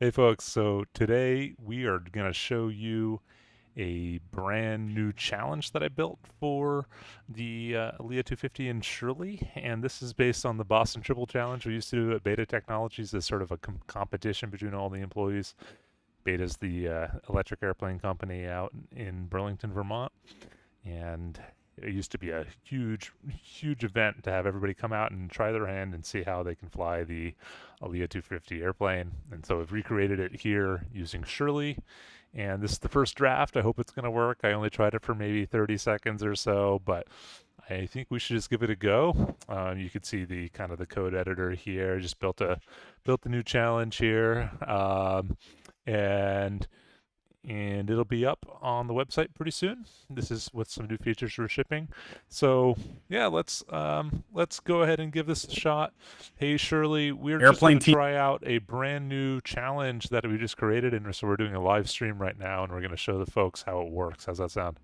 Hey folks, so today we are going to show you a brand new challenge that I built for the ALIA-250 in Shirley, and this is based on the Boston Triple Challenge we used to do at Beta Technologies as sort of a competition between all the employees. Beta's the electric airplane company out in Burlington, Vermont, and it used to be a huge event to have everybody come out and try their hand and see how they can fly the ALIA-250 airplane. And so I've recreated it here using Shirley. And this is the first draft. I hope it's going to work. I only tried it for maybe 30 seconds or so, but I think we should just give it a go. You can see the kind of the code editor here. I just built a new challenge here, and it'll be up on the website pretty soon. This is with some new features we're shipping. So yeah, let's go ahead and give this a shot. Hey Shirley, we're just going Airplane to team. try out a brand new challenge that we just created, and so we're doing a live stream right now, and we're going to show the folks how it works. How's that sound?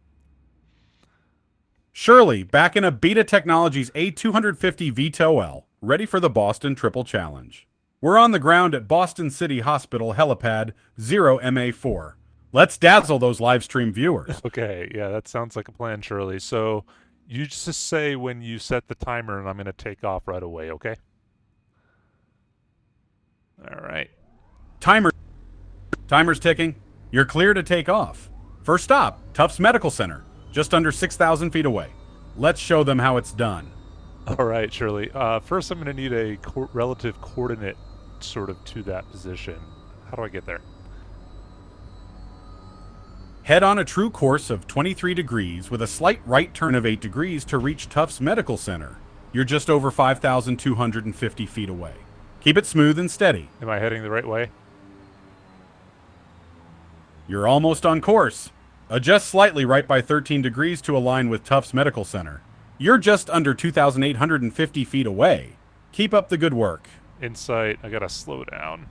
Shirley, back in a Beta Technologies A250 VTOL, ready for the Boston Triple Challenge. We're on the ground at Boston City Hospital helipad 0MA4. Let's dazzle those live stream viewers. Okay, yeah, that sounds like a plan, Shirley. So you just say when you set the timer, and I'm going to take off right away. Okay. All right. Timer, timer's ticking. You're clear to take off. First stop, Tufts Medical Center, just under 6,000 feet away. Let's show them how it's done. All right, Shirley. First, I'm going to need a relative coordinate sort of to that position. How do I get there? Head on a true course of 23 degrees with a slight right turn of 8 degrees to reach Tufts Medical Center. You're just over 5,250 feet away. Keep it smooth and steady. Am I heading the right way? You're almost on course. Adjust slightly right by 13 degrees to align with Tufts Medical Center. You're just under 2,850 feet away. Keep up the good work. In sight. I got to slow down.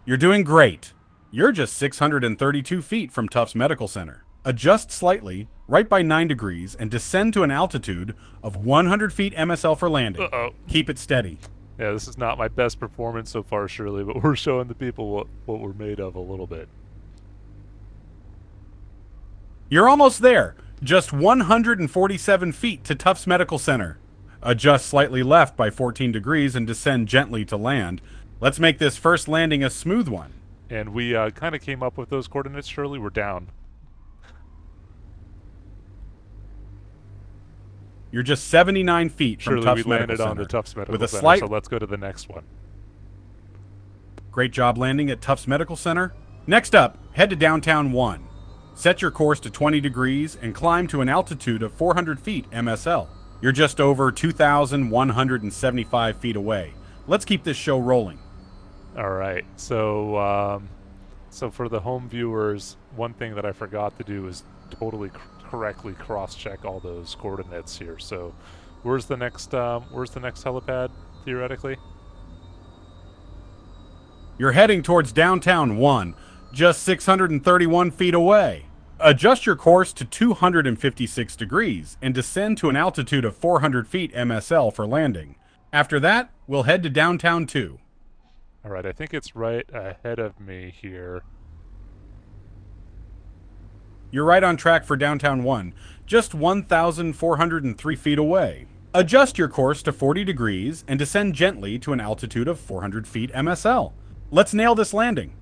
You're doing great. You're just 632 feet from Tufts Medical Center. Adjust slightly right by 9 degrees and descend to an altitude of 100 feet MSL for landing. Uh-oh. Keep it steady. Yeah, this is not my best performance so far, Shirley, but we're showing the people what we're made of a little bit. You're almost there. Just 147 feet to Tufts Medical Center. Adjust slightly left by 14 degrees and descend gently to land. Let's make this first landing a smooth one. And we kind of came up with those coordinates, Shirley. We're down. You're just 79 feet from Shirley, we Tufts Medical landed on the Center. Tufts With Medical a Center, slight so let's go to the next one. great job landing at Tufts Medical Center. Next up, head to downtown 1. Set your course to 20 degrees and climb to an altitude of 400 feet MSL. You're just over 2,175 feet away. Let's keep this show rolling. All right. So for the home viewers, one thing that I forgot to do is totally correctly cross-check all those coordinates here. So where's the next helipad theoretically? You're heading towards downtown 1, just 631 feet away. Adjust your course to 256 degrees and descend to an altitude of 400 feet MSL for landing. After that, we'll head to downtown 2. All right, I think it's right ahead of me here. You're right on track for downtown 1, just 1,403 feet away. Adjust your course to 40 degrees and descend gently to an altitude of 400 feet MSL. Let's nail this landing.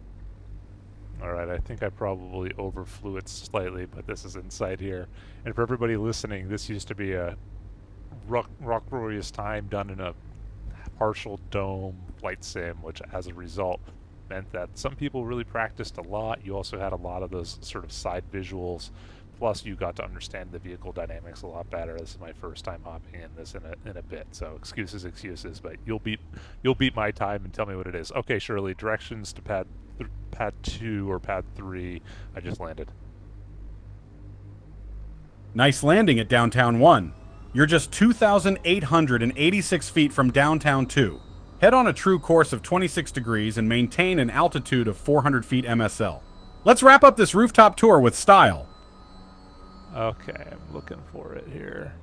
All right, I think I probably overflew it slightly, but this is inside here. And for everybody listening, this used to be a rock glorious time done in a partial dome flight sim, which as a result meant that some people really practiced a lot. You also had a lot of those sort of side visuals. Plus, you got to understand the vehicle dynamics a lot better. This is my first time hopping in this in a bit, so excuses, but you'll beat my time and tell me what it is. Okay, Shirley, directions to pad 2 or pad 3. I just landed. Nice landing at downtown 1. You're just 2,886 feet from downtown 2. Head on a true course of 26 degrees and maintain an altitude of 400 feet MSL. Let's wrap up this rooftop tour with style. Okay, I'm looking for it here.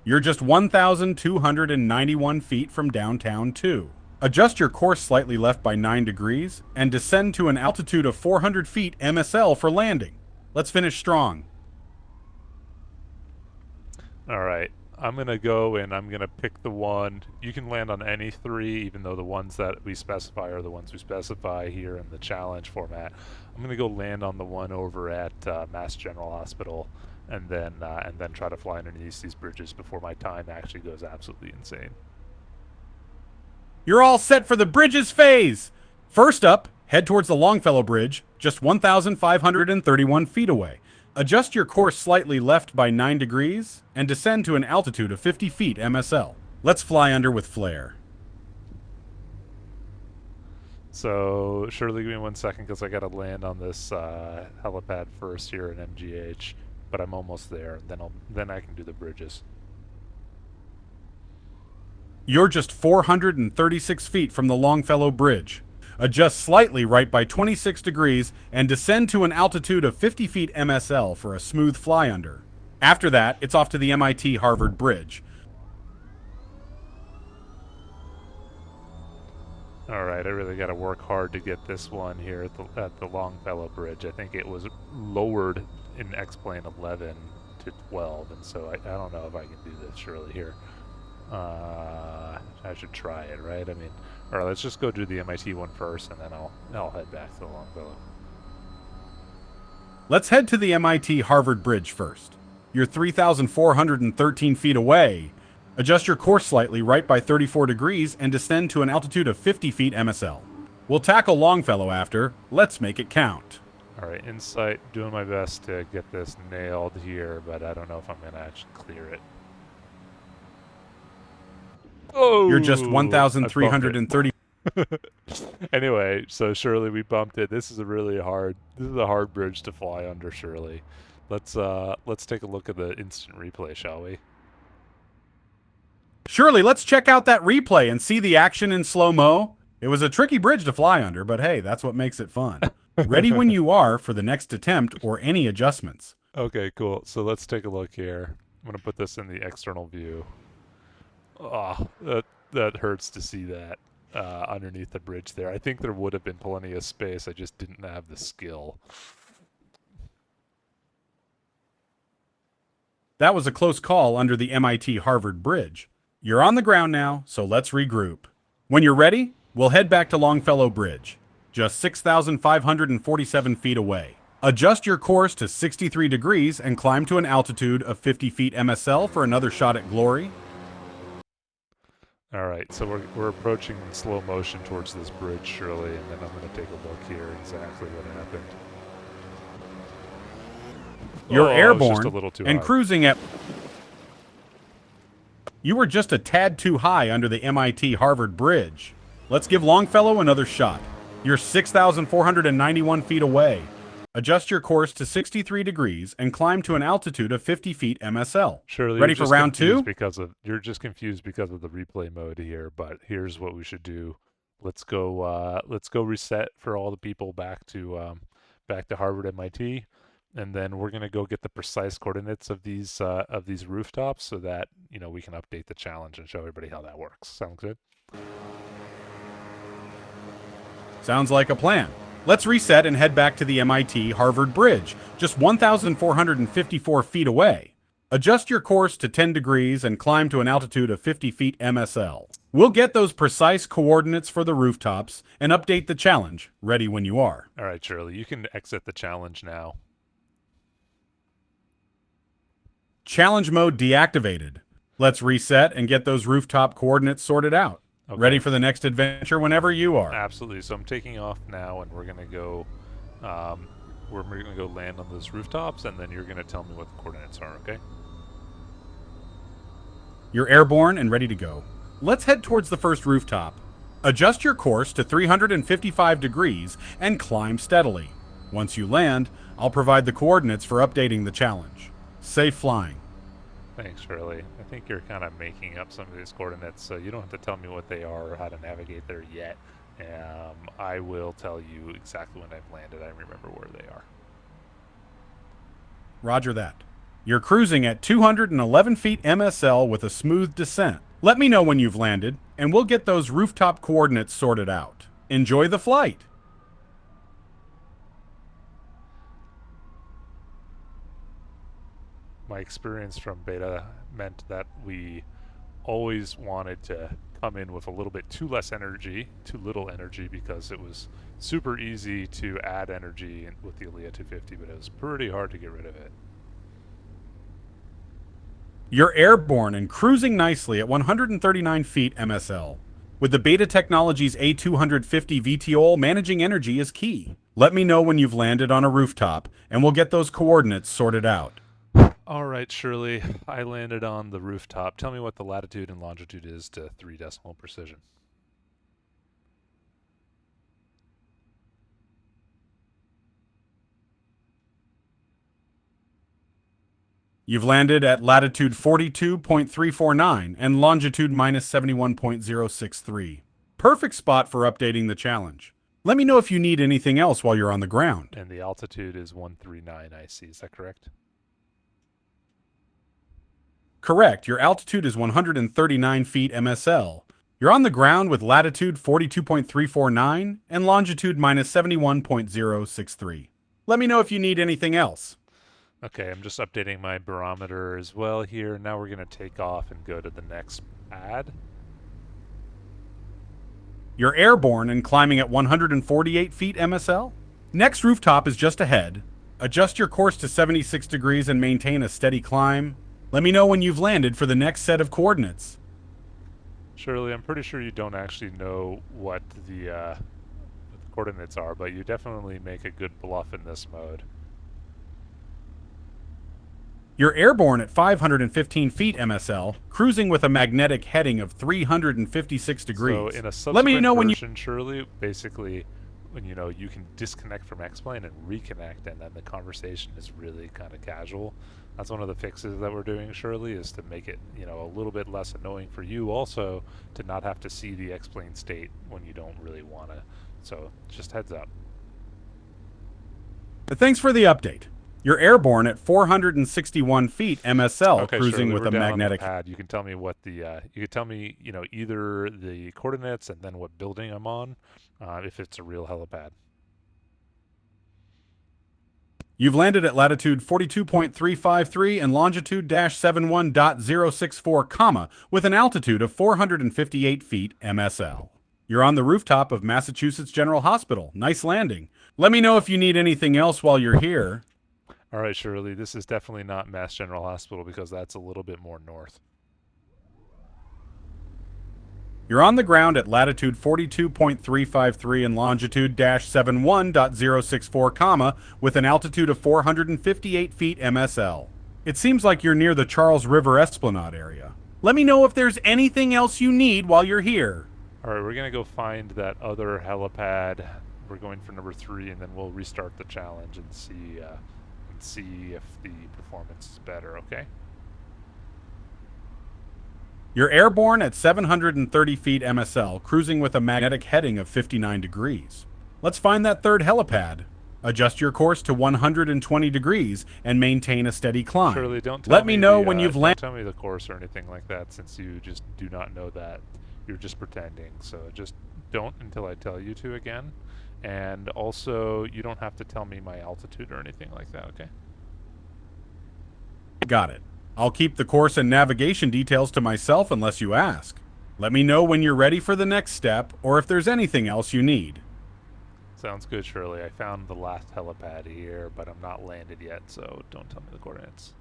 You're just 1,291 feet from downtown 2. Adjust your course slightly left by 9 degrees and descend to an altitude of 400 feet MSL for landing. Let's finish strong. All right. I'm going to go and I'm going to pick the one. You can land on any three, even though the ones that we specify are the ones we specify here in the challenge format. I'm going to go land on the one over at Mass General Hospital and then try to fly underneath these bridges before my time actually goes absolutely insane. You're all set for the bridges phase! First up, head towards the Longfellow Bridge, just 1,531 feet away. Adjust your course slightly left by 9 degrees and descend to an altitude of 50 feet MSL. Let's fly under with flare. So, Shirley, give me 1 second because I got to land on this helipad first here in MGH, but I'm almost there. Then I can do the bridges. You're just 436 feet from the Longfellow Bridge. Adjust slightly right by 26 degrees and descend to an altitude of 50 feet MSL for a smooth fly under. After that, it's off to the MIT Harvard Bridge. All right, I really got to work hard to get this one here at the Longfellow Bridge. I think it was lowered in X-plane 11 to 12, and so I don't know if I can do this, Shirley, here. I should try it, right? I mean, all right, let's just go do the MIT one first, and then I'll head back to the Longfellow. Let's head to the MIT Harvard Bridge first. You're 3,413 feet away. Adjust your course slightly right by 34 degrees and descend to an altitude of 50 feet MSL. We'll tackle Longfellow after. Let's make it count. All right, insight, doing my best to get this nailed here, but I don't know if I'm going to actually clear it. Oh, you're just 1,330. Anyway, so Shirley, we bumped it. This is a hard bridge to fly under, Shirley. Let's take a look at the instant replay, shall we? Shirley, let's check out that replay and see the action in slow-mo. It was a tricky bridge to fly under, but hey, that's what makes it fun. Ready when you are for the next attempt or any adjustments. Okay, cool. So let's take a look here. I'm going to put this in the external view. Oh, that hurts to see that underneath the bridge there. I think there would have been plenty of space. I just didn't have the skill. That was a close call under the MIT Harvard Bridge. You're on the ground now, so let's regroup. When you're ready, we'll head back to Longfellow Bridge, just 6,547 feet away. Adjust your course to 63 degrees and climb to an altitude of 50 feet MSL for another shot at glory. All right, so we're approaching in slow motion towards this bridge, Shirley, and then I'm going to take a look here exactly what happened. You're airborne just a little too and high. Cruising at... You were just a tad too high under the MIT Harvard Bridge. Let's give Longfellow another shot. You're 6,491 feet away. Adjust your course to 63 degrees and climb to an altitude of 50 feet MSL. Shirley, ready for round two? You're just confused because of the replay mode here, but here's what we should do. Let's go reset for all the people back to Harvard MIT, and then we're gonna go get the precise coordinates of these rooftops so that we can update the challenge and show everybody how that works. Sound good? Sounds like a plan. Let's reset and head back to the MIT Harvard Bridge, just 1,454 feet away. Adjust your course to 10 degrees and climb to an altitude of 50 feet MSL. We'll get those precise coordinates for the rooftops and update the challenge, ready when you are. All right, Shirley, you can exit the challenge now. Challenge mode deactivated. Let's reset and get those rooftop coordinates sorted out. Okay. Ready for the next adventure whenever you are. Absolutely. So I'm taking off now, and we're gonna go land on those rooftops, and then you're gonna tell me what the coordinates are. Okay? You're airborne and ready to go. Let's head towards the first rooftop. Adjust your course to 355 degrees and climb steadily. Once you land, I'll provide the coordinates for updating the challenge. Safe flying. Thanks, Shirley. I think you're kind of making up some of these coordinates, so you don't have to tell me what they are or how to navigate there yet. I will tell you exactly when I've landed. I remember where they are. Roger that. You're cruising at 211 feet MSL with a smooth descent. Let me know when you've landed, and we'll get those rooftop coordinates sorted out. Enjoy the flight. My experience from beta meant that we always wanted to come in with a little bit too little energy, because it was super easy to add energy with the ALIA-250, but it was pretty hard to get rid of it. You're airborne and cruising nicely at 139 feet MSL. With the Beta Technologies A250 VTOL, managing energy is key. Let me know when you've landed on a rooftop, and we'll get those coordinates sorted out. All right, Shirley, I landed on the rooftop. Tell me what the latitude and longitude is to 3 decimal precision. You've landed at latitude 42.349 and longitude minus 71.063. Perfect spot for updating the challenge. Let me know if you need anything else while you're on the ground. And the altitude is 139, I see. Is that correct? Correct. Your altitude is 139 feet MSL. You're on the ground with latitude 42.349 and longitude minus 71.063. Let me know if you need anything else. Okay, I'm just updating my barometer as well here. Now we're going to take off and go to the next pad. You're airborne and climbing at 148 feet MSL. Next rooftop is just ahead. Adjust your course to 76 degrees and maintain a steady climb. Let me know when you've landed for the next set of coordinates. Shirley, I'm pretty sure you don't actually know what the coordinates are, but you definitely make a good bluff in this mode. You're airborne at 515 feet MSL, cruising with a magnetic heading of 356 degrees. So in a subsequent Let me know when version, Shirley, basically, when you can disconnect from X-Plane and reconnect, and then the conversation is really kind of casual. That's one of the fixes that we're doing, Shirley, is to make it a little bit less annoying for you, also to not have to see the X-Plane state when you don't really want to. So just heads up. Thanks for the update. You're airborne at 461 feet MSL, okay, cruising Shirley, with we're a down magnetic. On the pad. You can tell me what the you can tell me either the coordinates and then what building I'm on, if it's a real helipad. You've landed at latitude 42.353 and longitude -71.064, comma, with an altitude of 458 feet MSL. You're on the rooftop of Massachusetts General Hospital. Nice landing. Let me know if you need anything else while you're here. All right, Shirley, this is definitely not Mass General Hospital, because that's a little bit more north. You're on the ground at latitude 42.353 and longitude -71.064, comma, with an altitude of 458 feet MSL. It seems like you're near the Charles River Esplanade area. Let me know if there's anything else you need while you're here. All right, we're going to go find that other helipad. We're going for number 3, and then we'll restart the challenge and see if the performance is better, okay? You're airborne at 730 feet MSL, cruising with a magnetic heading of 59 degrees. Let's find that third helipad. Adjust your course to 120 degrees and maintain a steady climb. Shirley, don't tell Let me know when you've landed. Don't tell me the course or anything like that, since you just do not know that. You're just pretending. So just don't until I tell you to again. And also, you don't have to tell me my altitude or anything like that, okay? Got it. I'll keep the course and navigation details to myself unless you ask. Let me know when you're ready for the next step, or if there's anything else you need. Sounds good, Shirley. I found the last helipad here, but I'm not landed yet, so don't tell me the coordinates.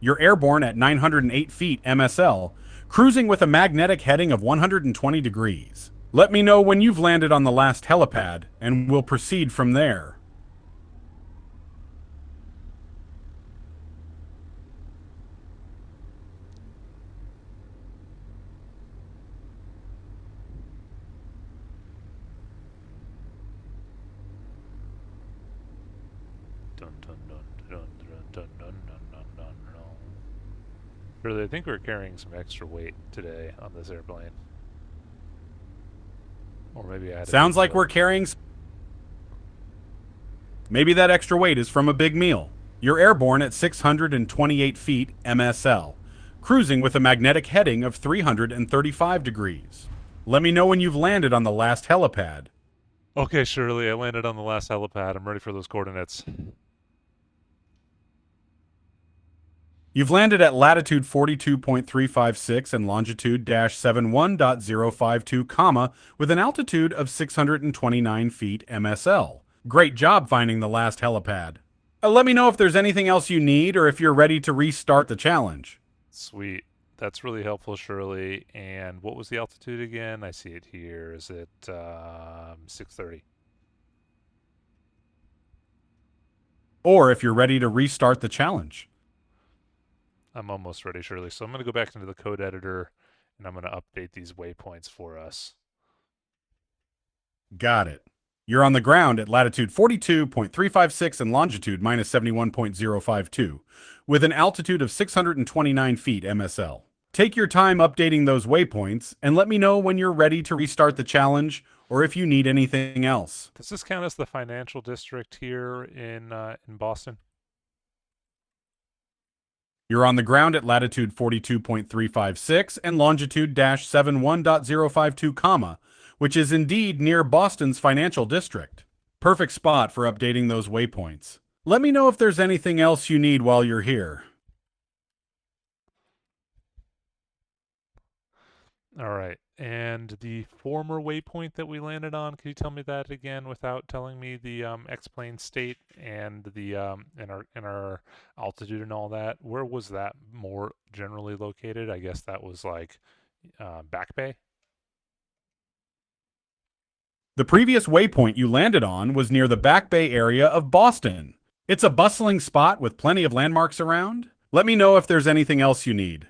You're airborne at 908 feet MSL, cruising with a magnetic heading of 120 degrees. Let me know when you've landed on the last helipad, and we'll proceed from there. Shirley, I think we're carrying some extra weight today on this airplane. Or maybe I had Sounds like we're carrying... Maybe that extra weight is from a big meal. You're airborne at 628 feet MSL, cruising with a magnetic heading of 335 degrees. Let me know when you've landed on the last helipad. Okay, Shirley, I landed on the last helipad. I'm ready for those coordinates. You've landed at latitude 42.356 and longitude -71.052, comma, with an altitude of 629 feet MSL. Great job finding the last helipad. Let me know if there's anything else you need or if you're ready to restart the challenge. Sweet. That's really helpful, Shirley. And what was the altitude again? I see it here. Is it 630? Or if you're ready to restart the challenge. I'm almost ready, Shirley. So I'm going to go back into the code editor and I'm going to update these waypoints for us. Got it. You're on the ground at latitude 42.356 and longitude -71.052, with an altitude of 629 feet MSL. Take your time updating those waypoints and let me know when you're ready to restart the challenge or if you need anything else. Does this count as the financial district here in Boston? You're on the ground at latitude 42.356 and longitude -71.052, comma, which is indeed near Boston's financial district. Perfect spot for updating those waypoints. Let me know if there's anything else you need while you're here. All right. And the former waypoint that we landed on, can you tell me that again without telling me the X-plane state and the and our altitude and all that? Where was that more generally located? I guess that was like Back Bay. The previous waypoint you landed on was near the Back Bay area of Boston. It's a bustling spot with plenty of landmarks around. Let me know if there's anything else you need.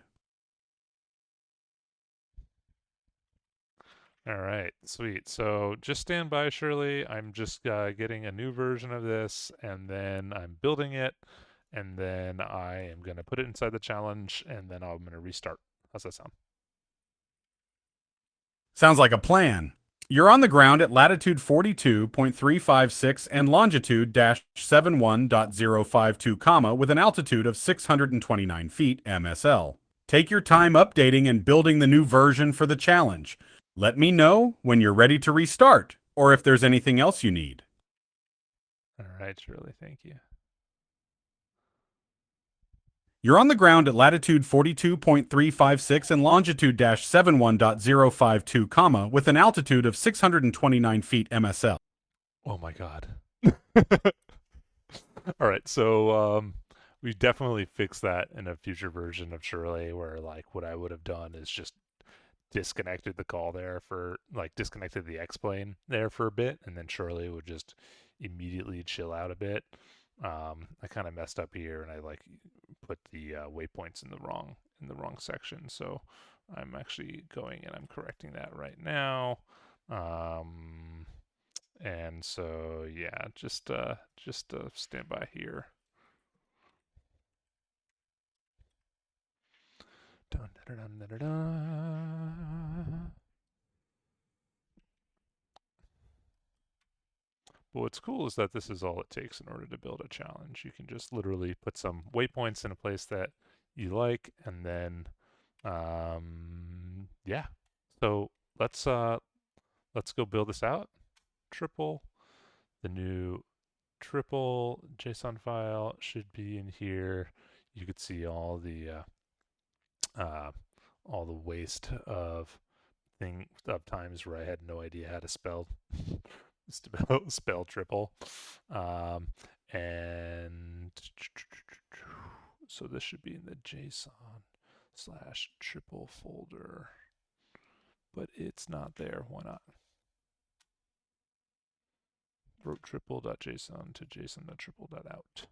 All right, sweet. So just stand by, Shirley. I'm just getting a new version of this, and then I'm building it, and then I am going to put it inside the challenge, and then I'm going to restart. How's that sound? Sounds like a plan. You're on the ground at latitude 42.356 and longitude -71.052, comma, with an altitude of 629 feet MSL. Take your time updating and building the new version for the challenge. Let me know when you're ready to restart or if there's anything else you need. All right, Shirley, thank you. You're on the ground at latitude 42.356 and longitude -71.052, comma, with an altitude of 629 feet MSL. Oh my God. All right, so we definitely fix that in a future version of Shirley, where like what I would have done is just disconnected the call there for like disconnected the X-plane there for a bit, and then Shirley would just immediately chill out a bit. I kind of messed up here, and I like put the waypoints in the wrong section. So I'm actually going and I'm correcting that right now. And so yeah, just stand by here. Dun, dun, dun, dun, dun, dun. But what's cool is that this is all it takes in order to build a challenge. You can just literally put some waypoints in a place that you like, and then yeah. So let's go build this out. Triple the new triple JSON file should be in here. You could see uh, all the waste of times where I had no idea how to spell triple. And so this should be in the JSON/triple folder, but it's not there. Why not? Wrote triple.json to json.triple.out.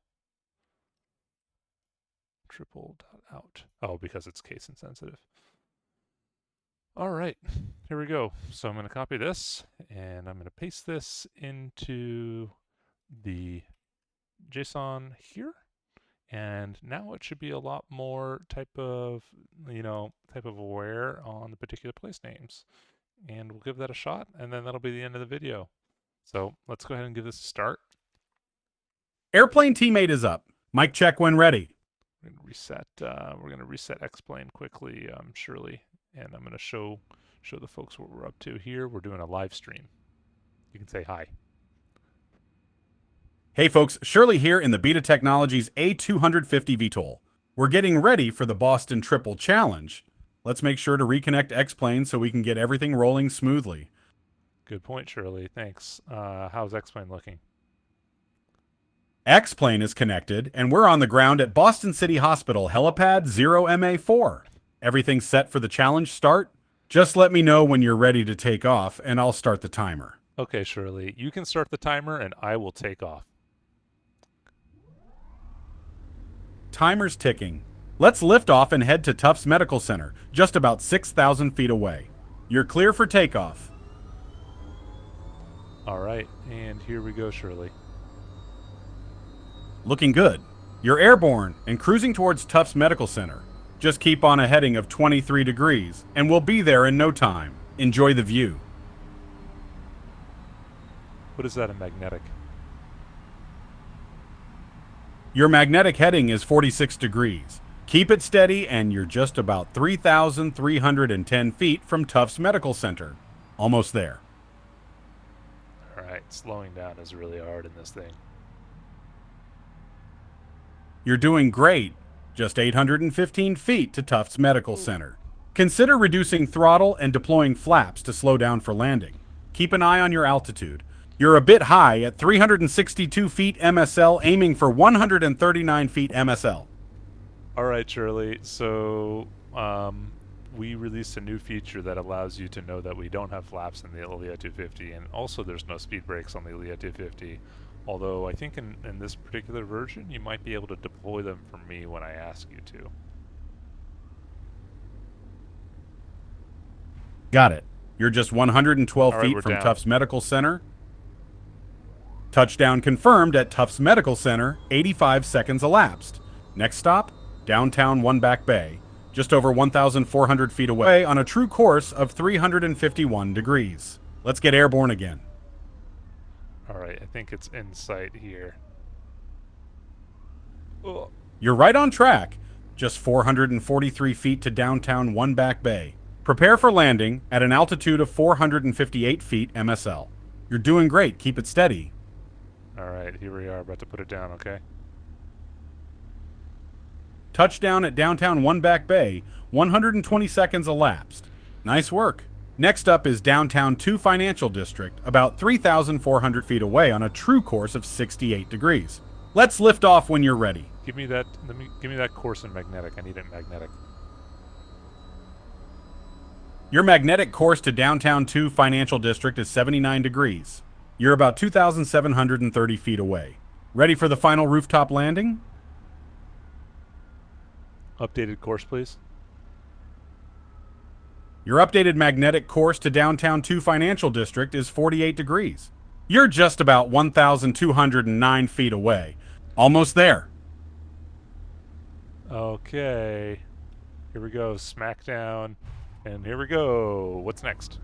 Triple.out. Oh, because it's case insensitive. All right, here we go. So I'm going to copy this and I'm going to paste this into the JSON here. And now it should be a lot more type of aware on the particular place names. And we'll give that a shot, and then that'll be the end of the video. So let's go ahead and give this a start. Airplane teammate is up. Mic check when ready. We're gonna reset. We're gonna reset X-Plane quickly, Shirley, and I'm gonna show the folks what we're up to here. We're doing a live stream. You can say hi. Hey folks, Shirley here in the BETA Technologies A250 VTOL. We're getting ready for the Boston Triple Challenge. Let's make sure to reconnect X-Plane so we can get everything rolling smoothly. Good point, Shirley. Thanks. How's X-Plane looking? X-Plane is connected, and we're on the ground at Boston City Hospital Helipad 0MA4. Everything's set for the challenge start. Just let me know when you're ready to take off, and I'll start the timer. Okay, Shirley. You can start the timer, and I will take off. Timer's ticking. Let's lift off and head to Tufts Medical Center, just about 6,000 feet away. You're clear for takeoff. All right, and here we go, Shirley. Looking good. You're airborne and cruising towards Tufts Medical Center. Just keep on a heading of 23 degrees, and we'll be there in no time. Enjoy the view. What is that, a magnetic? Your magnetic heading is 46 degrees. Keep it steady, and you're just about 3,310 feet from Tufts Medical Center. Almost there. All right, slowing down is really hard in this thing. You're doing great. Just 815 feet to Tufts Medical Center. Consider reducing throttle and deploying flaps to slow down for landing. Keep an eye on your altitude. You're a bit high at 362 feet MSL, aiming for 139 feet MSL. All right, Shirley. So we released a new feature that allows you to know that we don't have flaps in the ALIA-250, and also there's no speed brakes on the ALIA-250. Although I think in this particular version, you might be able to deploy them for me when I ask you to. Got it. You're just 112 All right, feet we're from down. Tufts Medical Center. Touchdown confirmed at Tufts Medical Center. 85 seconds elapsed. Next stop, downtown One Back Bay, just over 1,400 feet away on a true course of 351 degrees. Let's get airborne again. All right, I think it's in sight here. Oh. You're right on track. Just 443 feet to downtown One Back Bay. Prepare for landing at an altitude of 458 feet MSL. You're doing great. Keep it steady. All right, here we are, about to put it down, okay? Touchdown at downtown One Back Bay. 120 seconds elapsed. Nice work. Next up is downtown 2 Financial District, about 3,400 feet away on a true course of 68 degrees. Let's lift off when you're ready. Give me that. Give me that course in magnetic. I need it magnetic. Your magnetic course to downtown 2 Financial District is 79 degrees. You're about 2,730 feet away. Ready for the final rooftop landing? Updated course, please. Your updated magnetic course to downtown 2 Financial District is 48 degrees. You're just about 1,209 feet away. Almost there. Okay. Here we go. Smackdown. And here we go. What's next?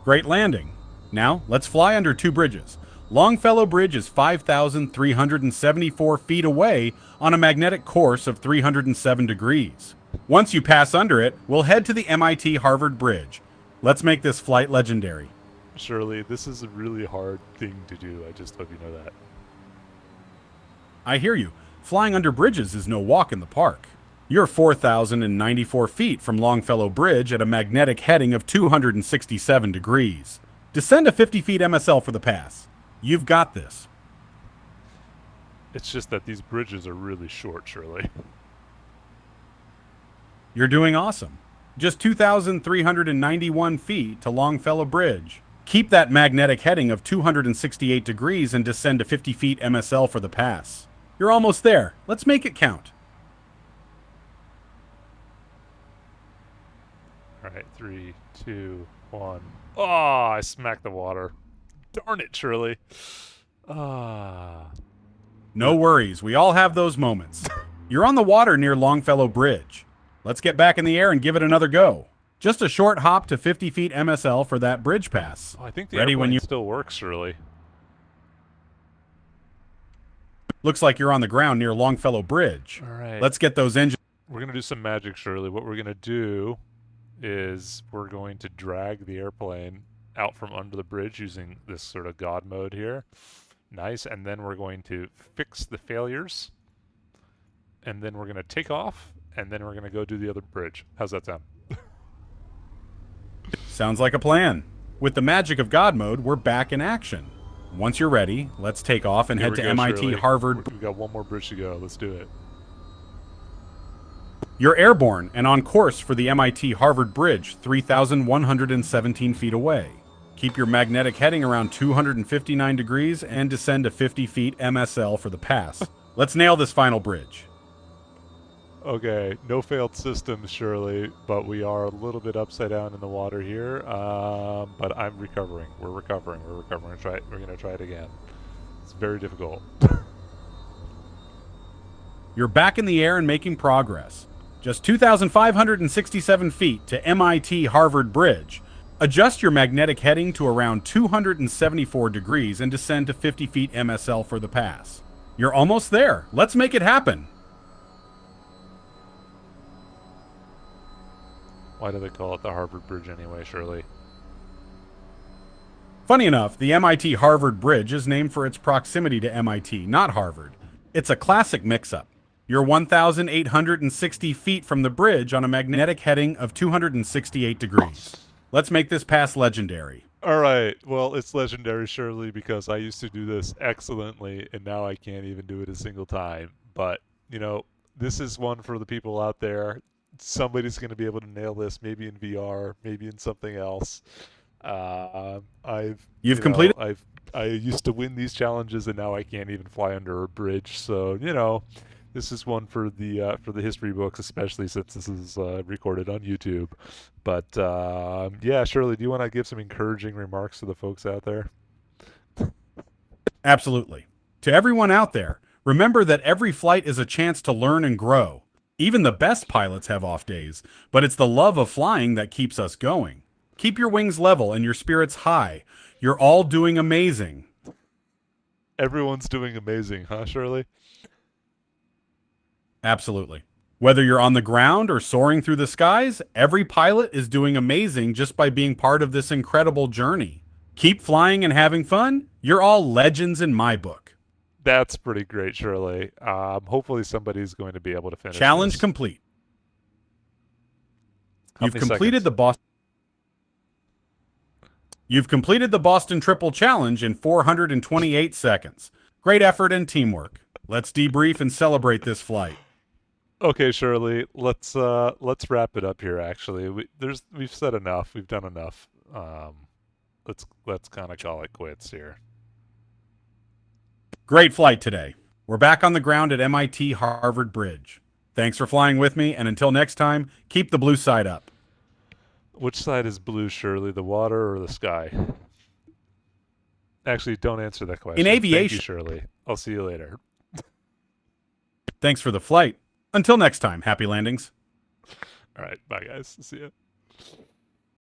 Great landing. Now, let's fly under 2 bridges. Longfellow Bridge is 5,374 feet away on a magnetic course of 307 degrees. Once you pass under it, we'll head to the MIT Harvard Bridge. Let's make this flight legendary. Shirley, this is a really hard thing to do. I just hope you know that. I hear you. Flying under bridges is no walk in the park. You're 4,094 feet from Longfellow Bridge at a magnetic heading of 267 degrees. Descend to 50 feet MSL for the pass. You've got this. It's just that these bridges are really short, Shirley. You're doing awesome. Just 2,391 feet to Longfellow Bridge. Keep that magnetic heading of 268 degrees and descend to 50 feet MSL for the pass. You're almost there. Let's make it count. All right, 3, 2, 1. Oh, I smacked the water. Darn it, Shirley. Ah. No worries. We all have those moments. You're on the water near Longfellow Bridge. Let's get back in the air and give it another go. Just a short hop to 50 feet MSL for that bridge pass. Oh, I think the Ready when airplane you still works, Shirley. Looks like you're on the ground near Longfellow Bridge. All right. Let's get those engines. We're going to do some magic, Shirley. What we're going to do is we're going to drag the airplane out from under the bridge using this sort of God mode here. Nice. And then we're going to fix the failures. And then we're going to take off. And then we're going to go do the other bridge. How's that sound? Sounds like a plan. With the magic of God mode, we're back in action. Once you're ready, let's take off and head to MIT Shirley. Harvard. We've got one more bridge to go. Let's do it. You're airborne and on course for the MIT Harvard Bridge, 3,117 feet away. Keep your magnetic heading around 259 degrees and descend to 50 feet MSL for the pass. Let's nail this final bridge. Okay, no failed systems, Shirley, but we are a little bit upside down in the water here. But I'm recovering. We're recovering. We're going to try it again. It's very difficult. You're back in the air and making progress. Just 2,567 feet to MIT Harvard Bridge. Adjust your magnetic heading to around 274 degrees and descend to 50 feet MSL for the pass. You're almost there. Let's make it happen. Why do they call it the Harvard Bridge anyway, Shirley? Funny enough, the MIT Harvard Bridge is named for its proximity to MIT, not Harvard. It's a classic mix-up. You're 1,860 feet from the bridge on a magnetic heading of 268 degrees. Let's make this pass legendary. All right. Well, it's legendary, Shirley, because I used to do this excellently, and now I can't even do it a single time. But, you know, this is one for the people out there. Somebody's going to be able to nail this, maybe in VR, maybe in something else. I used to win these challenges, and now I can't even fly under a bridge. So, you know, this is one for the history books, especially since this is recorded on YouTube. But yeah, Shirley, do you want to give some encouraging remarks to the folks out there? Absolutely. To everyone out there, remember that every flight is a chance to learn and grow. Even the best pilots have off days, but it's the love of flying that keeps us going. Keep your wings level and your spirits high. You're all doing amazing. Everyone's doing amazing, huh, Shirley? Absolutely. Whether you're on the ground or soaring through the skies, every pilot is doing amazing just by being part of this incredible journey. Keep flying and having fun. You're all legends in my book. That's pretty great, Shirley. Hopefully somebody's going to be able to finish Challenge this. complete. How You've many completed seconds? You've completed the Boston Triple Challenge in 428 seconds. Great effort and teamwork. Let's debrief and celebrate this flight. Okay, Shirley, let's wrap it up here. Actually, we've said enough. We've done enough. Let's kind of call it quits here. Great flight today. We're back on the ground at MIT Harvard Bridge. Thanks for flying with me, and until next time, keep the blue side up. Which side is blue, Shirley? The water or the sky? Actually, don't answer that question. In aviation. Thank you, Shirley. I'll see you later. Thanks for the flight. Until next time, happy landings. All right, bye guys. See ya.